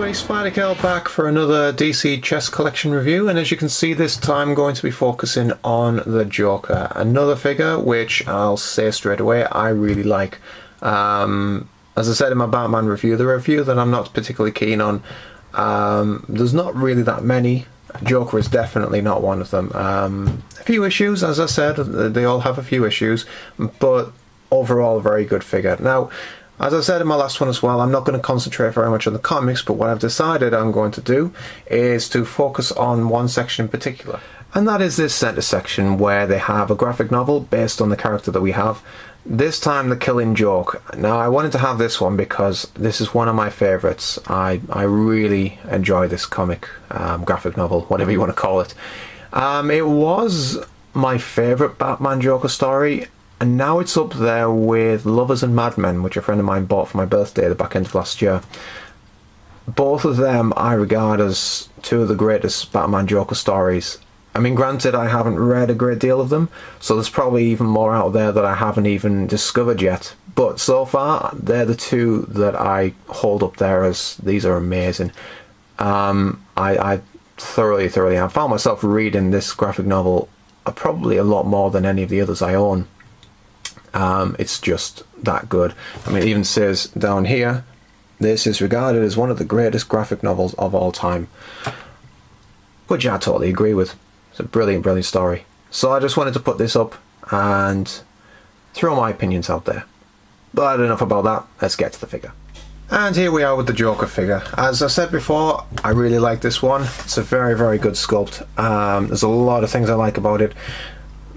everybody, Spider-Kel back for another DC chess collection review, and as you can see this time I'm going to be focusing on the Joker. Another figure which I'll say straight away I really like. As I said in my Batman review, the review that I'm not particularly keen on, there's not really that many. Joker is definitely not one of them. A few issues, as I said, they all have a few issues, but overall a very good figure. Now, as I said in my last one as well, I'm not going to concentrate very much on the comics, but what I've decided I'm going to do is to focus on one section in particular. And that is this centre section where they have a graphic novel based on the character that we have. This time The Killing Joke. Now I wanted to have this one because this is one of my favourites. I really enjoy this comic, graphic novel, whatever you want to call it. It was my favourite Batman Joker story. And now it's up there with Lovers and Madmen, which a friend of mine bought for my birthday at the back end of last year. Both of them I regard as two of the greatest Batman Joker stories. I mean, granted, I haven't read a great deal of them, so there's probably even more out there that I haven't even discovered yet. But so far, they're the two that I hold up there as these are amazing. I thoroughly have found myself reading this graphic novel probably a lot more than any of the others I own. It's just that good. I mean, it even says down here, this is regarded as one of the greatest graphic novels of all time, which I totally agree with. It's a brilliant story. So I just wanted to put this up and throw my opinions out there. But enough about that, let's get to the figure. And here we are with the Joker figure. As I said before, I really like this one. It's a very good sculpt. There's a lot of things I like about it.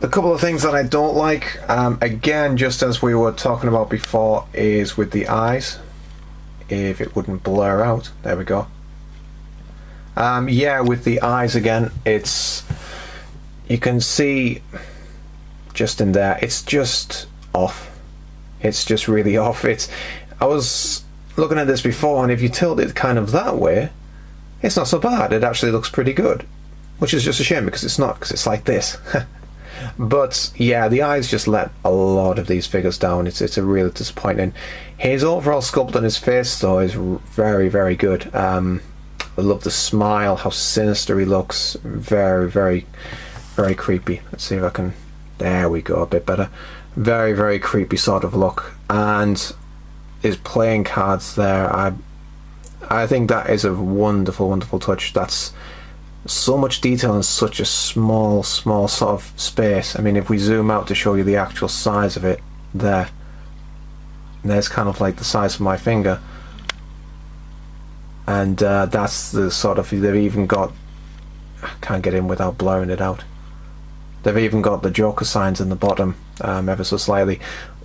A couple of things that I don't like, again, just as we were talking about before, is with the eyes. If it wouldn't blur out, there we go. Yeah, with the eyes again, you can see just in there, it's just off. It's just really off. I was looking at this before, and if you tilt it kind of that way, it's not so bad. It actually looks pretty good, which is just a shame because it's not, because it's like this. But yeah, the eyes just let a lot of these figures down. It's a really disappointing. His overall sculpt on his face though is very good. I love the smile, how sinister he looks. Very creepy. Let's see if I can, there we go, a bit better. Very creepy sort of look. And his playing cards there, I think that is a wonderful touch. That's so much detail in such a small sort of space. I mean, if we zoom out to show you the actual size of it, there's kind of like the size of my finger, and that's the sort of, they've even got, I can't get in without blurring it out, they've even got the Joker signs in the bottom, ever so slightly.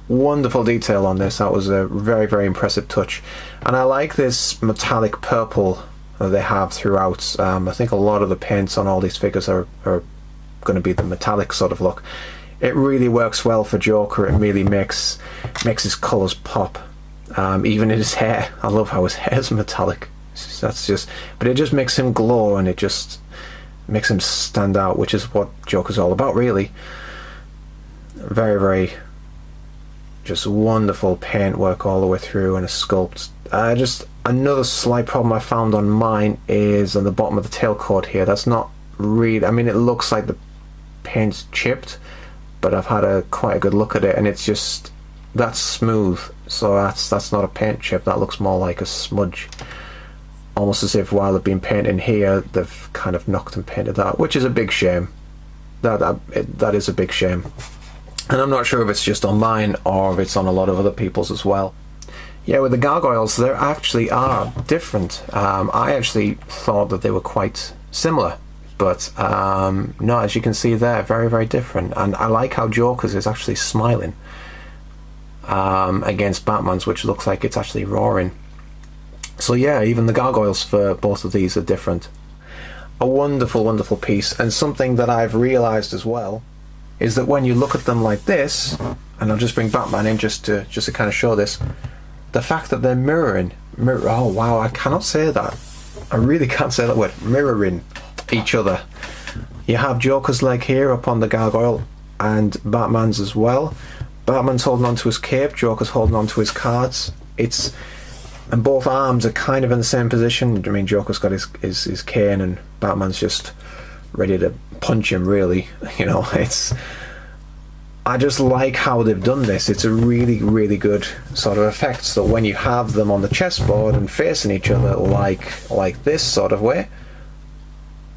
Wonderful detail on this. That was a very impressive touch. And I like this metallic purple they have throughout. I think a lot of the paints on all these figures are going to be the metallic sort of look. It really works well for Joker. It really makes his colours pop. Even in his hair, I love how his hair's metallic. That's just, but it just makes him glow, and it just makes him stand out, which is what Joker's all about, really. Very just wonderful paint work all the way through, and a sculpt. Just another slight problem I found on mine is on the bottom of the tailcoat here. That's not really, I mean, it looks like the paint's chipped, but I've had quite a good look at it, and it's just, that's smooth, so that's not a paint chip. That looks more like a smudge, almost as if while they've been painting here, they've kind of knocked and painted that, which is a big shame. That is a big shame. And I'm not sure if it's just on mine or if it's on a lot of other people's as well. Yeah, with the gargoyles, they actually are different. I actually thought that they were quite similar, but no, as you can see there, very different. And I like how Joker's is actually smiling against Batman's, which looks like it's actually roaring. So yeah, even the gargoyles for both of these are different. A wonderful piece, and something that I've realised as well is that when you look at them like this, and I'll just bring Batman in just to kind of show this, the fact that they're mirroring, oh wow, I cannot say that. I really can't say that word, mirroring each other. You have Joker's leg here up on the gargoyle, and Batman's as well. Batman's holding on to his cape, Joker's holding on to his cards. It's and both arms are kind of in the same position. I mean, Joker's got his cane, and Batman's just ready to punch him, really. You know, I just like how they've done this. It's a really, really good sort of effect. So when you have them on the chessboard and facing each other like this sort of way,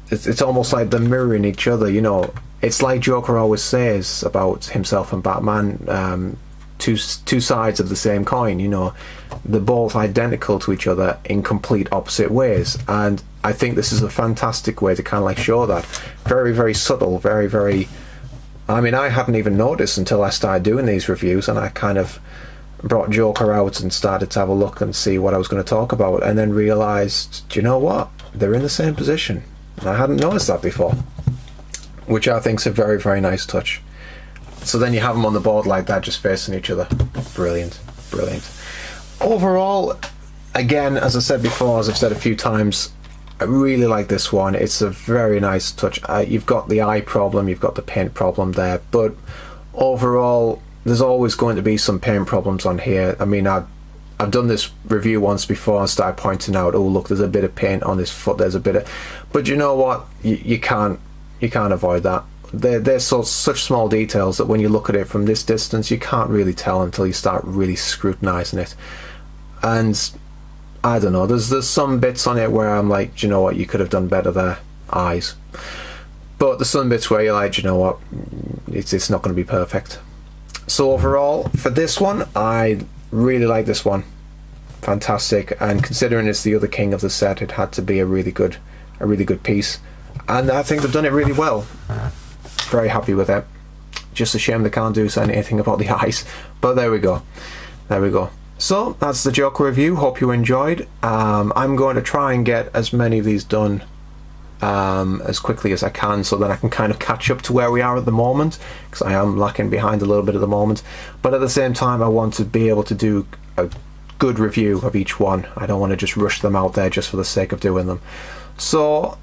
it's almost like they're mirroring each other, you know. It's like Joker always says about himself and Batman, two sides of the same coin, you know. They're both identical to each other in complete opposite ways, and I think this is a fantastic way to kind of like show that. Very, very subtle, very, very... I mean, I hadn't even noticed until I started doing these reviews, and I kind of brought Joker out and started to have a look and see what I was going to talk about, and then realised, do you know what? They're in the same position. And I hadn't noticed that before, which I think is a very, very nice touch. So then you have them on the board like that, just facing each other. Brilliant, brilliant. Overall, again, as I said before, as I've said a few times, I really like this one. It's a very nice touch. You've got the eye problem, you've got the paint problem there, but overall, there's always going to be some paint problems on here. I mean, I've done this review once before and started pointing out, oh look, there's a bit of paint on this foot, there's a bit of... But you know what? You can't avoid that. They're such small details that when you look at it from this distance, you can't really tell until you start really scrutinising it. And I don't know, there's some bits on it where I'm like, do you know what, you could have done better there, eyes. But there's some bits where you're like, do you know what, it's not going to be perfect. So overall, for this one, I really like this one. Fantastic, and considering it's the other king of the set, it had to be a really good piece. And I think they've done it really well. Very happy with it. Just a shame they can't do anything about the eyes. But there we go. There we go. So that's the Joker review. Hope you enjoyed. I'm going to try and get as many of these done as quickly as I can, so that I can kind of catch up to where we are at the moment, because I am lacking behind a little bit at the moment. But at the same time, I want to be able to do a good review of each one. I don't want to just rush them out there just for the sake of doing them. So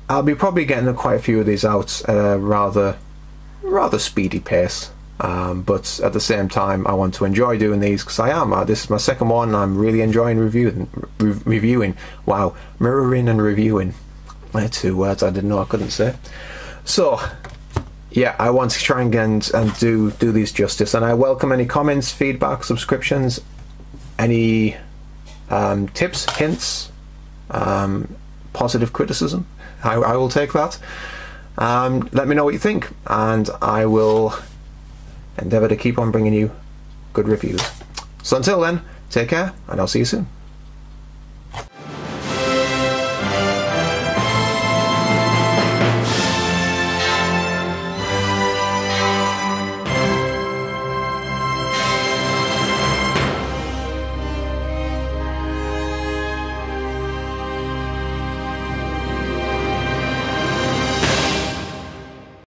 I'll be probably getting quite a few of these out at a rather speedy pace. But at the same time, I want to enjoy doing these, because I am. This is my second one, and I'm really enjoying reviewing. Wow, mirroring and reviewing. They're two words I didn't know I couldn't say. So, yeah, I want to try and do these justice, and I welcome any comments, feedback, subscriptions, any tips, hints, positive criticism. I will take that. Let me know what you think, and I will endeavour to keep on bringing you good reviews. So until then, take care, and I'll see you soon.